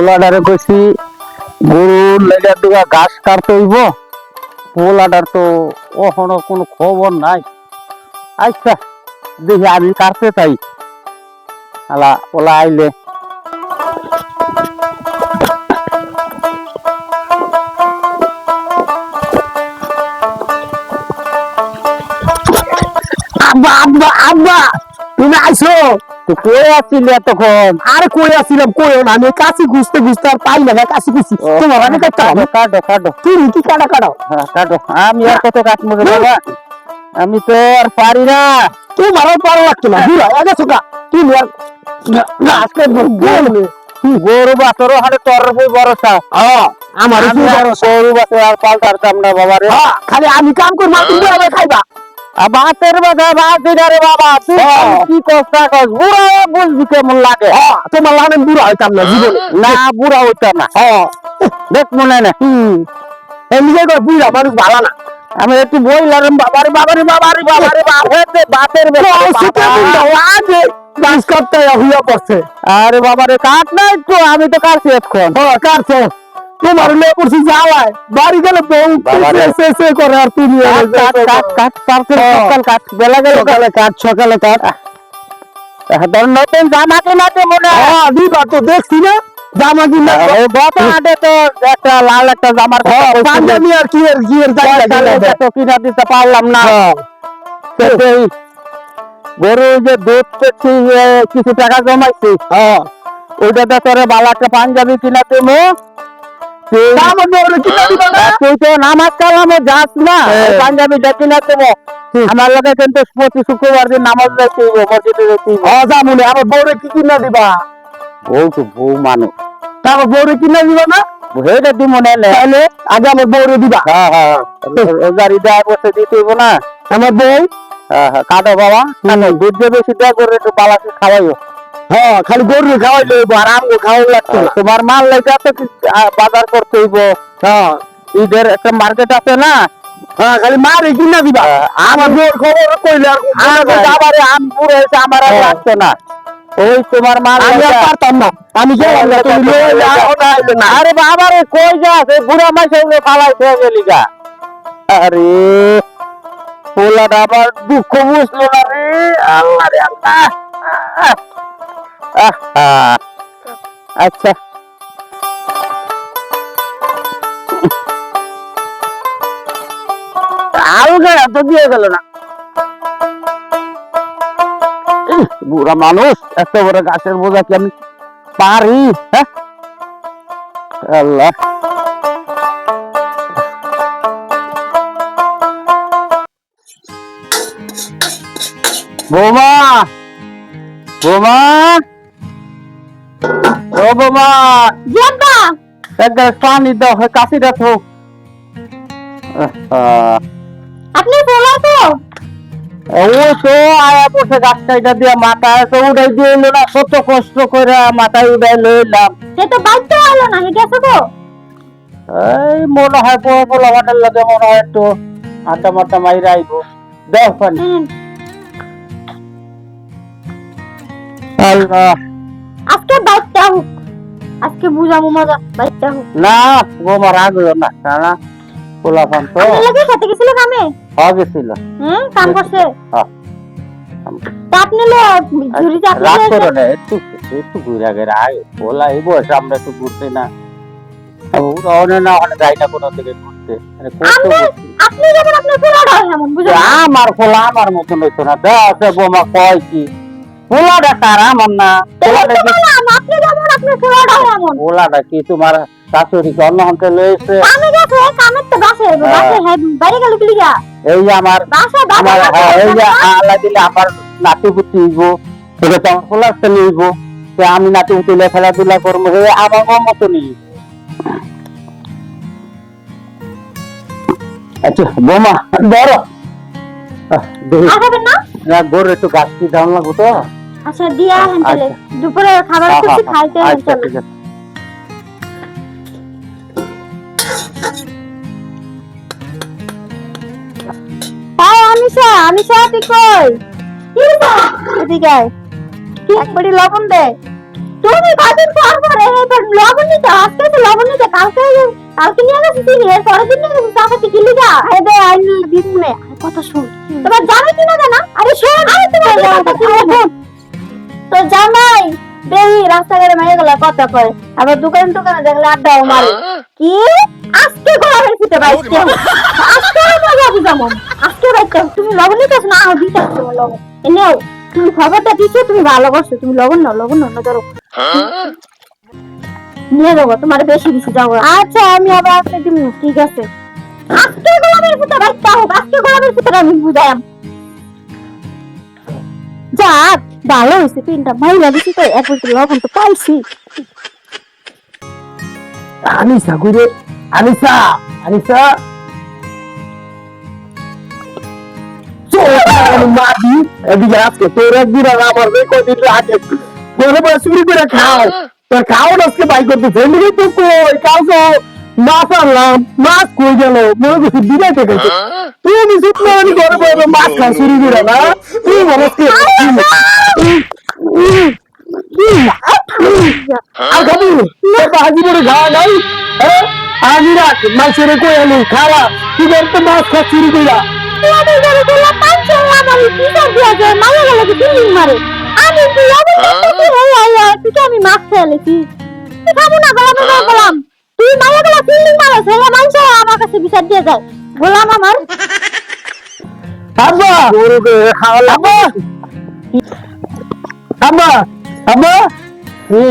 পোলাডারে কইছি গরুর লেজার দুগা ঘাস কাটতে হইব। পোলাডার তো ওখানে কোনো খবর নাই। আচ্ছা দেখি আমি কাটতে চাই, আলা ওলা আইলে আব্বা আব্বা আব্বা তুমি আইছো? তো কই আছিলি এতক্ষণ? আরে কই আসছিলাম কই না, আমি কাছি খুঁজতে খুঁজতে আর পাই না, কাছি খুঁজছি তোমার অনেক কাটতে হবে। কাটো কাটো তুমি কি কাটা কাটো? হ্যাঁ কাটো, আমি আর কত কাটবো রে বাবা, আমি তো আর পারি না। তোমারও পারো লাগতো না, বুড়া আগে চোখা তুমি আর আজকে গরু বাছর হারে তোর বই ভরসা। আমার আমি আর গরু বাছর আর পাল্টারতাম না বাবা রে। খালি আমি কাম করবো তুমি আবার খাইবা। বাতের বাধা বাতি না রে বাবা, তুই কি কষ্ট কস, বুড়া বুঝবি কেমন লাগে। তোমার লাগান বুড়া হইতাম না জীবনে, না বুড়া হইতাম না, দেখ মনে না। এমনি করে বুড়া মানুষ ভালো না। আমি একটু বইলাম বাবারে বাবারে বাবারে বাবারে বাবারে বাতের আগে কাজ করতে হইয়া পড়ছে। আরে বাবারে কাট না একটু, আমি তো কাটছি এখন। কাটছো তোমার মেয়ে করছি যাওয়ায় বাড়ি গেলে বউ সে করে আর তুমি কাট বেলা গেল সকালে কাট সকালে কাট। নতুন জামা কিনাতে মনে হয় দিবা তো দেখছি না জামা কিনা গত হাটে তো একটা লাল একটা জামার পাঞ্জাবি আর কি এর তো কিনা দিতে পারলাম না। গরু যে দুধ পেছি কিছু টাকা জমাইছি, ওইটা তো তোর ভালো একটা পাঞ্জাবি কিনা দেবো। তুই তো নামাজ কালামে যাস না, পাঞ্জাবিটা কিনা দেবো। আমার লোকে কিন্তু প্রতি শুক্রবার দিন নামাজ যাইতে হইব, মসজিদে যাইতে হইব। জামুনে আমার বউরে কি কিনা দিবা? বউ তো বউ মানুষ, তারপর বউরে কিনা দিবা না? হেটা দিব না, তাহলে আগে আমার বউরে দিবা। গাড়ি দেওয়া বসে দিতে হইব না আমার বউ। কাটো বাবা, দুধ দিয়ে বেশি দেওয়া করে একটু বালাকে খাওয়াইও। খালি গরু খাওয়াইলে হইব আর আমগো খাওয়াই লাগতো না। তোমার মাল লেগে তো বাজার করতে হইব। ঈদের একটা মার্কেট আছে না, খালি মারে কিনা দিবা। আমার বউর খবর কইলে আর আবারে আম পুরো হয়েছে, আমার আর লাগতো না। ওই তোমার মাল আমি আর পারতাম না, আমি গেলাম না, তুমি লয়ে যাও না আইলে না। আরে বাবা রে কই যাস, এই বুড়া মাইছে ফালাই খেয়ে গেলি গা। আরে পোলাটা আবার দুঃখ বুঝলো না রে, আল্লাহ রে আল্লাহ। আচ্ছা আলগা তো দিয়ে গেল না। বুড়া মানুষ, এত বড় গাছের বোঝা কি আমি পারি? হ্যাঁ আল্লাহ। বৌমা বৌমা ও বৌমা, এক গ্লাস পানি দাও, কাশি রাখো। আপনি বলা তো ও তো আয়া পড়ছে গাছটা দিয়ে, মাথায় তো উড়াই দিয়ে এলো না, কত কষ্ট করে মাথায় উড়াই লইলাম। সে তো বাইতে হলো না, গেছে গো। এই মনে হয় পোলা মাটার লাগে, মনে হয় একটু আড্ডা মাড্ডা মাইরা আইব। দেখ পানি। আল্লাহ, আজকে বাইতে হোক, আজকে বুঝামু মজা, বাইতে হোক না বৌমা রাগ হইও না, না পোলা পান তো আপনি লাগে সাথে গেছিল কামে? হয়ে গেছিল। কাম করছে। তা আপনি লো ঝুরি চাপি রাগ দিয়েছেন। করো না, একটু একটু ঘুরে গেলে আয় পোলা এই বয়সে আমরা একটু ঘুরতে না, ওরা না ওখানে যাই না কোনো দিকে ঘুরতে। আপনি যেমন আপনার পোলাটা এমন বুঝলেন? আমার পোলা আমার মতন হইতো না, দেখ বৌমা কয় কি পোলাটা তার আমার না। আপনি যেমন আপনার পোলাটা এমন। পোলাটা কি তোমার শাশুড়িকে অন্য হাতে লয়েছে? আমি গেছে কামের তো বাসে বাইরে গেল কি লিগা? এই যে আমার বাসা আমার বাসা এই যে আল্লাহ দিলে আমার নাতি পুতি হইব, এটা তো আমার পোলার ছেলে হইব, আমি নাতি পুতি খেলাধুলা করবো, আমার মতো নিই। আচ্ছা বোমা বড় আসবেন না? গরু একটু গাছ কি দাম লাগবো তো। আচ্ছা দিয়া হেন তাহলে দুপুরে খাবার কিছু খাইতে আচ্ছা ঠিক আছে। আনিশা তুই কই? কি রে? এদিকে আয়। কি একবারই লবণ দে। তুমি বাদিন পর পর এবার লবণ নিতে কালকে নিয়ে গেছি চিনি এর পরের দিন নিয়ে গেছি চাপাতি কি লিগা আরে দে আমি দিনে কথা শুন তোমার জামাই কি না জানা আরে শোন আরে তোমার তো জামাই দেই রাস্তাঘাটে মাইয়া গেলা কথা কয় আবার দোকান দোকানে দেখলে আড্ডাও মারে কি আজকে গোলাপের ফুটে বাইতে আজকে মজা বুঝামো আজকে বাইতে তুমি লবণ নিতে না দিতে তোমার লবণ এনেও তুমি খবরটা দিছো তুমি ভালো করছো তুমি লবণ নাও ধরো নিয়ে যাবো তোমার বেশি কিছু যাবো আচ্ছা আমি আবার আজকে দিন ঠিক আছে আজকে গোলাপের ফুটে বাইতে হোক আজকে গোলাপের ফুটে আমি বুঝাইম যাক ভালো হয়েছে পিনটা মাইলা দিছি তো এক বছর লবণ তো পাইছি আনিসা গুরে আনিসা আনিসা মাদি এদিকে আজকে তোর একদিন আর আমার কদিন আগে ঘরে বসে চুরি করে খাও তোর খাও আজকে বাই করতে ফ্যামিলি তো কই কাউকে মাছ আনলাম মাছ কই গেল মনে করছি বিদাইতে গেছে তুমি শুকনো আমি ঘরে বসে মাছ খাও চুরি করে না তুই বলস কি আর খাবি হাজি বলে খাওয়া নাই আমি রাখ মাছের কই আলু খাওয়া তুই বলতে মাছ খা চুরি কইরা আমি ধরে বললাম পাঁচশো আমার বিচার দিয়া যায় মারা গেল কি বিল্ডিং মারে আমি কি লবণ তুই আমি মাছ খেয়েছি তুই খাবো না গোলাম বললাম তুই মারা গেল বিল্ডিং মারে ছেলে মানুষ আমার কাছে বিচার দিয়ে যায় গোলাম আমার আব্বা গরুকে খাওয়া আব্বা আব্বা আব্বা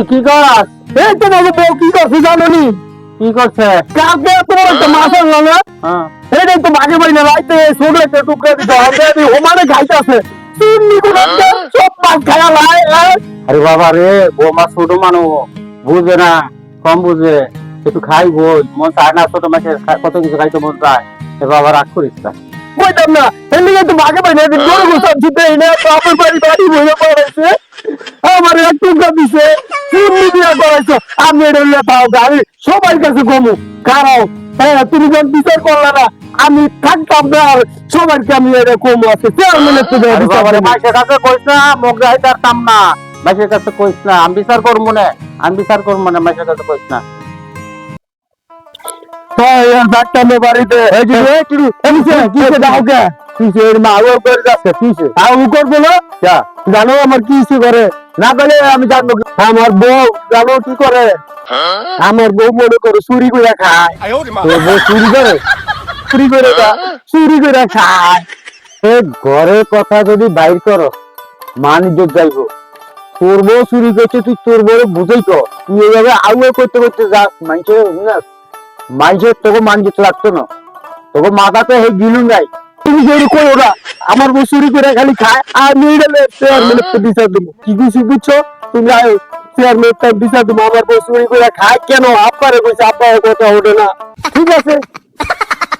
কি করস এই তো বাবু বউ কি করছে জানো নি কি করছে কালকে তোমার একটা মাছ আনলো না হ্যাঁ এইটাই তো বাগে বাইনা রাইতে ছোট একটা টুকরা দিতে হবে আমি ওমানে খাইতেছে চিনি করে সব মাছ খায়া লাই আরে বাবা রে বৌমা ছোট মানুষ বুঝে না কম বুঝে একটু খাই বই মন চায় না ছোট মাছের কত কিছু খাইতে মন চায় এ বাবা রাগ করিস না কইতাম না এদিকে তো বাগে বাইনা দিন গরু গোসব জিতে এনে বাপের বাড়ি বইয়ে পড়াইছে আমার এক টুকরা দিছে চিনি দিয়া করাইছো আমি এটা নিয়ে পাও গাড়ি সবার কাছে কমু কারণ হ্যাঁ তুমি যখন বিচার করলা না আমি থাকতাম না আর সবাইকে আমি এটা কমু আছে চেয়ারম্যানের তো আরে বাবা রে মাছের কাছে কইস না মুখ গাই তারতাম না মাছের কাছে কইস না আমি বিচার করবো না মাছের কাছে কইস না ডাক্তারের বাড়িতে কিসে দাও কে কিসে মা ও করে যাচ্ছে কিসে আর ও করবো না জানো আমার কি ইস্যু করে না বলে আমি জানবো আমার বউ জানো কি করে আমার বউ মনে করে চুরি করে খায় তোর বউ চুরি করে চুরি করে খায় ঘরের কথা যদি বাইর করো মান ইজ্জত যাইবো তোর বউ চুরি করছে তুই তোর বউ বুঝেই তো তুই এইভাবে আউয়ে করতে করতে যাস মানুষের তোকে মান দিতে লাগতো না তোকে মাথাতে হে গিলু নাই তুমি যদি কই ওরা আমার বউ চুরি করে খালি খায় আর মেয়েরালে চেয়ারম্যানের বিচার দেবো কি কিছু বুঝছো তুমি আয় চেয়ারম্যানের বিচার দেবো আমার বউ চুরি করে খায় কেন আব্বারে কইছে আব্বার কথা ওঠে না ঠিক আছে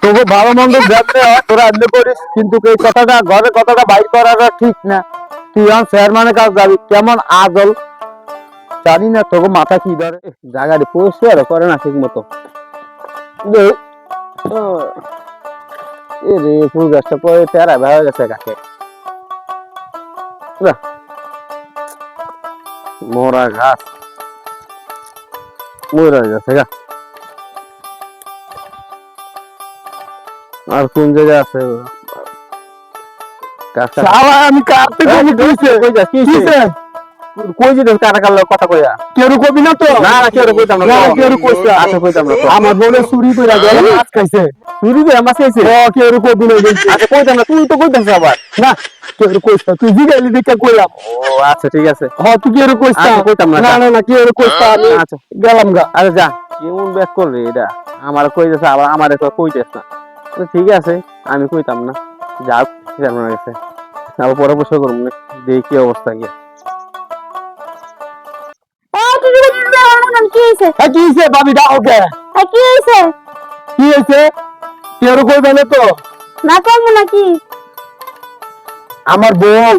তোকে ভালো মন্দ দেখতে হয় তোরা এমনি করিস কিন্তু এই কথাটা ঘরের কথাটা বাইর করাটা ঠিক না তুই এখন চেয়ারম্যানের কাছে যাবি কেমন আদল জানি না তোকে মাথা কি ধরে জায়গাটা পরিষ্কার করে না ঠিক মতো রে ফুল গাছটা পরে তেরা ভেঙে গেছে কাকে মোরা গাছ মরে গেছে গা আর কোন জায়গায় আছে আমি কাটতে কিসে কই যে কাটা কাল কথা কইয়া কেউ কবি না তো না কেউ কইতাম না কেউ কইছে আচ্ছা কইতাম না আমার বোনে চুরি করে গেল মাছ খাইছে চুরি করে মাছ খাইছে কেউ কবি না আচ্ছা কইতাম না তুই তো কইতাছিস আবার না কেউ কইছে তুই জিগাইলি দেখে কইলাম ও আচ্ছা ঠিক আছে হ্যাঁ তুই কেউ কইছ কইতাম না না কেউ কইছ আমি আচ্ছা গেলাম গা আরে যা কেমন ব্যাক করলি এটা আমার কইতেছে আবার আমার তো কইতেছ না ঠিক আছে আমি কইতাম না যাও জানো না গেছে আবার পরে প্রশ্ন করব না দেখি কি অবস্থা গিয়ে কি হইছে কি হইছে ভাবি দাও কে কি হইছে কি হইছে কেউ কইবে না তো না কমু নাকি আমার বউ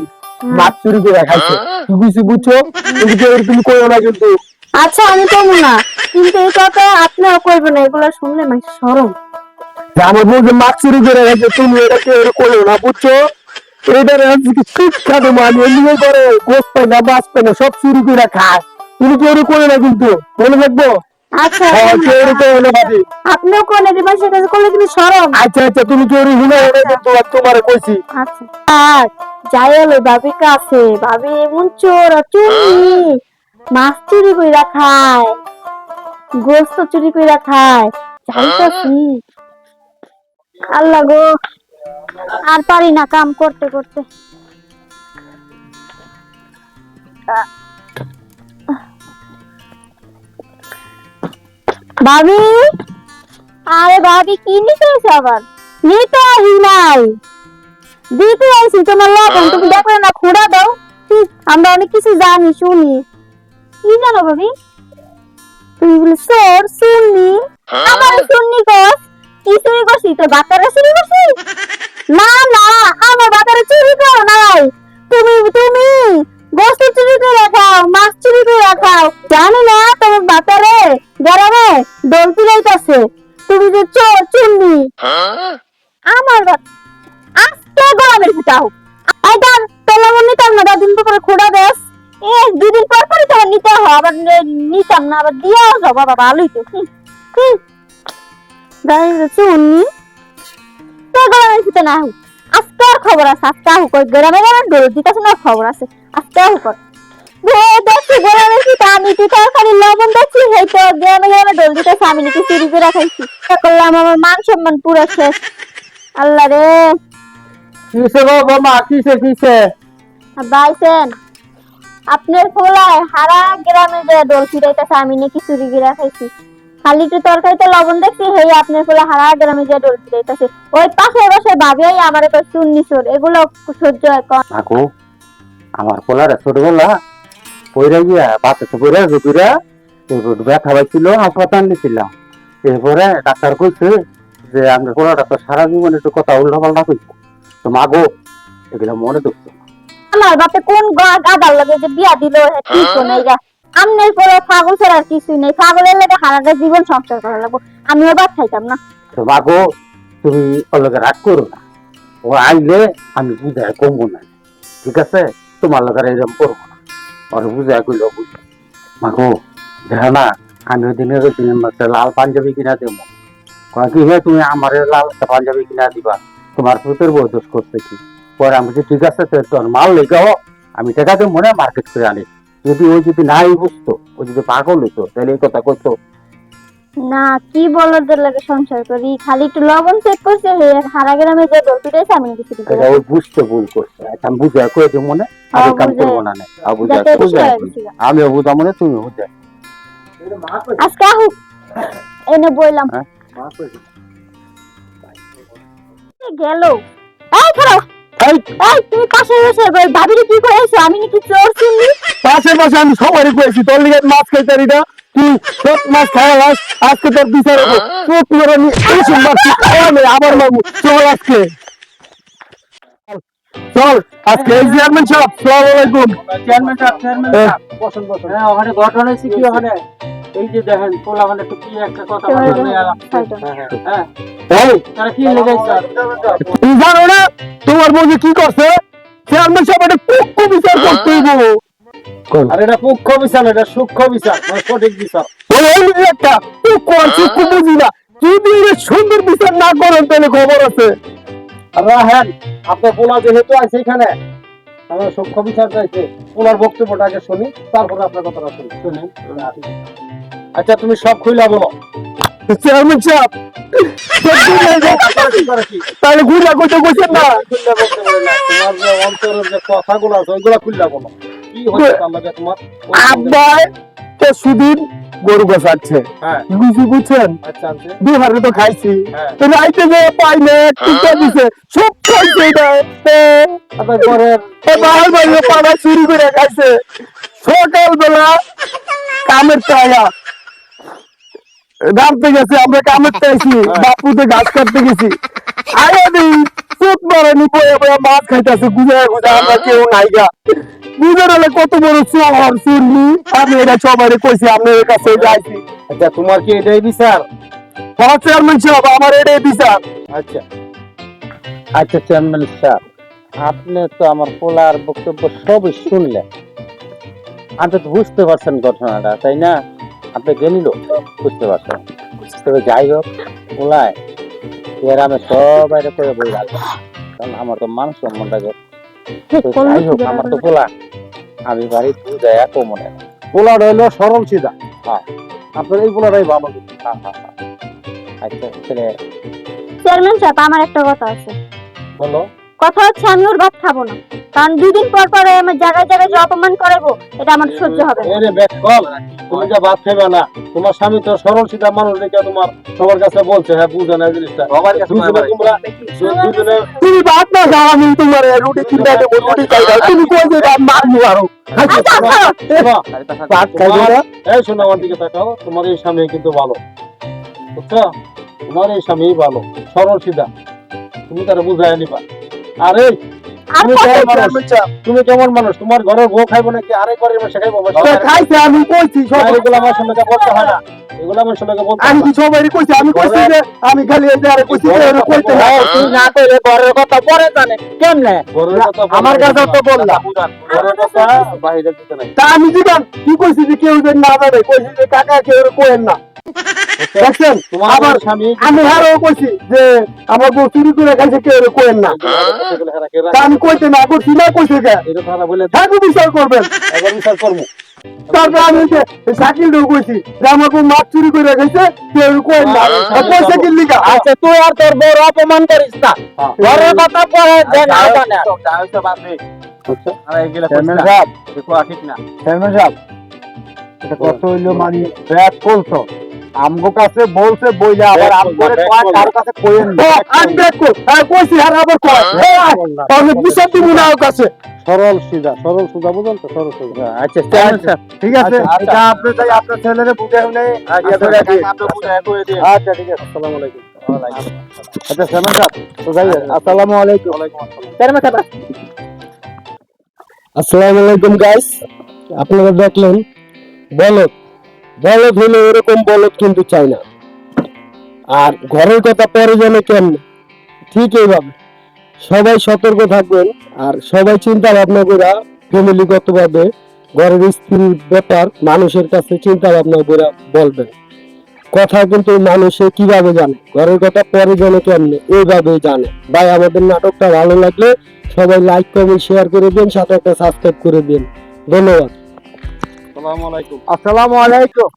মাছ চুরি করে খাইছে তুমি কিছু বুঝছো কিন্তু কেউ তুমি কইও না কিন্তু আচ্ছা আমি কমু না কিন্তু এই কথা আপনিও কইবেন না এগুলো শুনলে মানে শরম আমার বউ যে মাছ চুরি করে খাইছে তুমি এটা কেউ কইও না বুঝছো এটার শিক্ষা দেবো আমি এমনি করে গোস পাই না মাছ পাই না সব চুরি করে খায় তুমি কেউ কইও না কিন্তু মনে রাখবো আচ্ছা চোরি তো হলো ভাবি। আপনিও কোন মাসের কাছে করলে তুমি শরম। আচ্ছা আচ্ছা তুমি চোরি হলো কিন্তু তোমারে কইছি। আচ্ছা আর যাই হলো ভাবির কাছে, ভাবি এমন চোর চুরি, মাছ চুরি কইরা খায়, গোস্ত চুরি কইরা খায়, যাইতাছি। আল্লাহ গো, আর পারি না কাম করতে করতে। ভাবি, আরে ভাবি কি নিতে এসে আবার? নিতে আসি নাই, দিতে আইছি তোমার লবণ, তুমি দেখো না খুঁড়া দাও। আমরা অনেক কিছু জানি শুনি। কি জানো ভাবি? তুমি বলে চোর শুননি, আমার শুননি কস কি চুরি করছি? তো বাতারে চুরি করছি? না না, আমার বাতারে চুরি করো নাই। তুমি তুমি গোস্ত চুরি করে খাও, মাছ চুরি করে খাও। জানি না তোমার বাতারে গ্রামে দোল পিলাইতেছে, তুমি যে চোর চুন্নি। আমার আজকে গরমের ফুটাও আইদার তোলা মনে নিতাম না, দিন পরে খোড়া দেশ দুদিন পর পরে তো নিতে হয়, আবার নিতাম না, আবার দিয়ে আসো বাবা, ভালোই তো। দাঁড়িয়ে চুন্নি তো গরমের ফুটে না হোক, আজকে আর খবর আছে, আজকে হোক গ্রামে গ্রামে দৌড় দিতেছে না, খবর আছে আজকে হোক। দেখছি গরমের ফুটে আমি তুই তরকারি লবণ দেখছি, সেই তো গ্রামে গ্রামে দৌড় দিতেছে, আমি নাকি চুরি করে খাইছি। করলাম আমার মান সম্মান পুরো শেষ। আল্লাহ রে কিসে গো বোমা, কিসে কিসে? বাইছেন আপনার ফোলায় হারা গ্রামে যে দোল ফিরাইতেছে, আমি নাকি চুরি গিরা খাইছি। খালি একটু তরকারিতে লবণ দেখছি, হেই আপনার ফোলা হারা গ্রামে যে দোল ফিরাইতেছে। ওই পাশে বসে ভাবিয়াই আমার একটা চুন্নি চোর, এগুলো সহ্য হয় কম। আকু আমার পোলারে ছোটবেলা পইরা গিয়া বাতাসে পইরা রুটিরা ব্যথা পাইছিল, হাসপাতাল নিয়েছিলাম। এরপরে ডাক্তার কইছে যে আপনার পোলাটা তো সারা জীবন একটু কথা উল্টা পাল্টা কইছে, তো মাগো এগুলো মনে দেখছো। আমার বাপে কোন গাদার লাগে যে বিয়া দিল, কিছু নাই গা। আমনের পরে পাগল ছাড়া আর কিছুই নেই, পাগলের লাগে হারাটা জীবন সংসার করা লাগবো, আমিও ভাত খাইতাম না। তো মাগো তুমি ওর লগে রাগ করো না, ও আইলে আমি বুঝায় কমবো না, ঠিক আছে? তোমার লগে এরকম করবো না, ওর বুঝায় কইলো বুঝো। মাগো দেখা না, আমি ওই দিনের লাল পাঞ্জাবি কিনা দেবো, কি হে তুমি আমার লাল একটা পাঞ্জাবি কিনা দিবা, তোমার পুতের বউ দোষ করছে কি? পরে আমি বলছি ঠিক আছে, তোর মাল লেগাও, আমি টাকা দেবো মনে মার্কেট করে আনি। যদি ওই যদি নাই বুঝতো, ও যদি পাগল হইতো তাহলে এই কথা কইতো না। কি বলদের লাগে সংসার করি, খালি একটু লবণ চেক করছে, হারা গ্রামে যে দোল ফিরাইছে আমি নাকি চুরি করে। ওই বুঝতে ভুল করছে। আচ্ছা, আমি বুঝা করে দেবো মনে, আমি কাম করবো না, আমিও বুঝা মনে, তুমিও বুঝা। আজকে আহুক এনে বইলাম গেল। এই খারাপ, এই তুমি পাশে বসে ভাবিরে কি করেছো? আমি নাকি চোর শুনলি? পাশে পাশে আমি সবারই কইছি তোর লিগে মাছ খাইতারি না, তুই সব মাছ খাওয়ালাস, আজকে তোর বিচার হবো। চোখ মেরে আমি এইসব মারছি, আবার মারবো। চল আজকে, চল আজকে এই চেয়ারম্যান সাহেব, আসসালামু আলাইকুম। চেয়ারম্যান সাহেব, চেয়ারম্যান সাহেব, বসুন বসুন। হ্যাঁ, ওখানে ঘটনা হয়েছে কি? ওখানে এই যে দেখেন পোলা, মানে তো কি একটা কথা বলে হ্যাঁ, এই তারা কি লেগেছে? তুমি জানো না তোমার বউ যে কি করছে? চেয়ারম্যান সাহেব এটা পক্ষ বিচার করতে হইব। আর এটা পক্ষ বিচার, এটা সূক্ষ্ম বিচার, মানে সঠিক বিচার। ওই যে একটা পক্ষ আর সূক্ষ্ম বুঝি না, যদি এর সুন্দর বিচার না করেন তাহলে খবর আছে। রাহেন, আপনার পোলা যেহেতু আছে এখানে, আমার সূক্ষ্ম বিচার চাইছে, পোলার বক্তব্যটা আগে শুনি, তারপরে আপনার কথাটা শুনি। শুনি। আচ্ছা, তুমি সব খুইলা বলো। চেয়ারম্যান সাহেব তাহলে ঘুরা করতে বসেন না। খুইলা বলতে পারি না, তোমার যে অন্তরের যে কথাগুলো আছে ওইগুলা খুইলা বলো। কি হয়েছে তার লগে তোমার? আব্বাই তো সুদিন গরু গোছাচ্ছে, হ্যাঁ, বুঝি বুঝছেন, আচ্ছা আচ্ছা, বিহারে তো খাইছি, হ্যাঁ। রাইতে যে পাইলে টিকা দিছে, সব খাইছে এটা। আপনার ঘরের ভাই ভাই পাড়া চুরি করে খাইছে। সকালবেলা কামের টাকা নামতে গেছে, আমরা কামের চাইছি, বাপুতে গাছ কাটতে গেছি, আরে নেই চোট মারানি বয়ে বয়ে মাছ খাইতেছে, গুজা গুজা, আমরা কেউ নাইগা বুঝার হলে কত বড় চোর চুরনি। আমি এটা সবাই কইছি, আপনার কাছে যাইছি। আচ্ছা, তোমার কি এটাই বিচার? হ্যাঁ চেয়ারম্যান সাহেব, আমার এটাই বিচার। আচ্ছা আচ্ছা, চেয়ারম্যান সাহেব, আপনি তো আমার পোলার বক্তব্য সবই শুনলেন, আপনি তো বুঝতে পারছেন ঘটনাটা, তাই না? আপনি জেনিল বুঝতে পারছেন। তবে যাই হোক ওলায় এর আমি সবাই করে বই রাখবো, কারণ আমার তো মান সম্মানটাকে যাই হোক আমার তো পোলা আমি বাড়ি বুঝাই এত মনে পোলাটা হইলো সরল সিধা। হ্যাঁ। আপনার এই পোলাটাই ভালো। হ্যাঁ হ্যাঁ হ্যাঁ। আচ্ছা ছেলে চেয়ারম্যান সাহেব আমার একটা কথা আছে। বলো। কথা হচ্ছে আমি ওর ভাত খাবো না, কারণ 2 দিন পর পর আমার জায়গায় জায়গায় যে অপমান করাবো এটা আমার সহ্য হবে না। এরে বেশ কম, তুমি যে ভাত খাইবে না, তোমার স্বামী তো সরল সিধা মানুষ দেখে তোমার সবার কাছে বলছে, হ্যাঁ বুঝে না জিনিসটা। তুমি ভাত না খাও, আমি তোমার রুটি কিনে দেবো, রুটি খাইবা, তুমি কই যে ভাত মারবো আরো। ভাত খাইবে না? এই শোনো আমার দিকে তাকাও, তোমার এই স্বামী কিন্তু ভালো, বুঝছো? তোমার এই স্বামী ভালো, সরল সিধা, তুমি তারা বুঝাই নিবা। আরে তুমি কেমন মানুষ? তোমার ঘরের বউ খাইবো নাকি আরেক ঘরের মাসে খাইবো? খাইছে, আমি কইছি এগুলো আমার সঙ্গে বলতে হয় না, এগুলো আমার সঙ্গে বলতে আমি কি সবাই কইছি? আমি কইছি যে আমি খালি এই যে আরে কইছি যে এর কইতে না, তুই না কইলে ঘরের কথা পরে জানে কেমনে? ঘরের কথা আমার কাছে তো বললা, ঘরের কথা বাইরে দিতে নাই। তা আমি দিলাম কি কইছি যে কেউ যেন না জানে, কইছি যে কাকা কেউ কইেন না। দেখছেন আমার স্বামী, আমি আরো কইছি যে আমার বউ চুরি করে খাইছে, কেউ কইেন না। তা আমি কইতে না করছি না, কইছে কে এটা তারা বলে থাকু বিচার করবেন, একবার বিচার করবো। তারপর আমি যে শাকিল ঢুক কইছি যে আমার বউ মাছ চুরি করে খাইছে, কেউ কইেন না। কইছে কি লিখা? আচ্ছা তুই আর তোর বউর অপমান করিস না, ঘরের কথা পরে যে না জানে। চেয়ারম্যান সাহেব ঠিক না, চেয়ারম্যান সাহেব এটা কত হইলো মানে ব্যাগ বলছো আমগো কাছে বলছে বইলে আবার আমগরে কয় কার কাছে কইেন না। আমি ব্যাগ কই আর কইছি আর আবার কয় তাহলে বিচার দিব না ওর কাছে। সরল সিধা বুঝুন তো, সরল সিধা। আচ্ছা চেয়ারম্যান সাহেব ঠিক আছে, এটা আপনি যাই আপনার ছেলেরে বুঝে হলে আগে ধরে দিন, আপনি বুঝায় কই দিন। আচ্ছা ঠিক আছে, আসসালামু আলাইকুম। আচ্ছা চেয়ারম্যান সাহেব তো যাই, আসসালামু আলাইকুম। ওয়ালাইকুম আসসালাম। চেয়ারম্যান সাহেব আসসালামু আলাইকুম গাইস, আপনারা দেখলেন বলদ হইলে এরকম বলদ কিন্তু চাই না। আর ঘরের কথা পরে জানে কেমনে, ঠিক এইভাবে সবাই সতর্ক থাকবেন, আর সবাই চিন্তা ভাবনা করে ফ্যামিলিগত ভাবে ঘরের স্ত্রীর ব্যাপার মানুষের কাছে চিন্তা ভাবনা করে বলবেন। কথা কিন্তু মানুষে কিভাবে জানে, ঘরের কথা পরে জানে কেমনে, এইভাবেই জানে। ভাই আমাদের নাটকটা ভালো লাগলে সবাই লাইক কমেন্ট শেয়ার করে দিন, সাথে একটা সাবস্ক্রাইব করে দিন। ধন্যবাদ। আসসালামু আলাইকুম।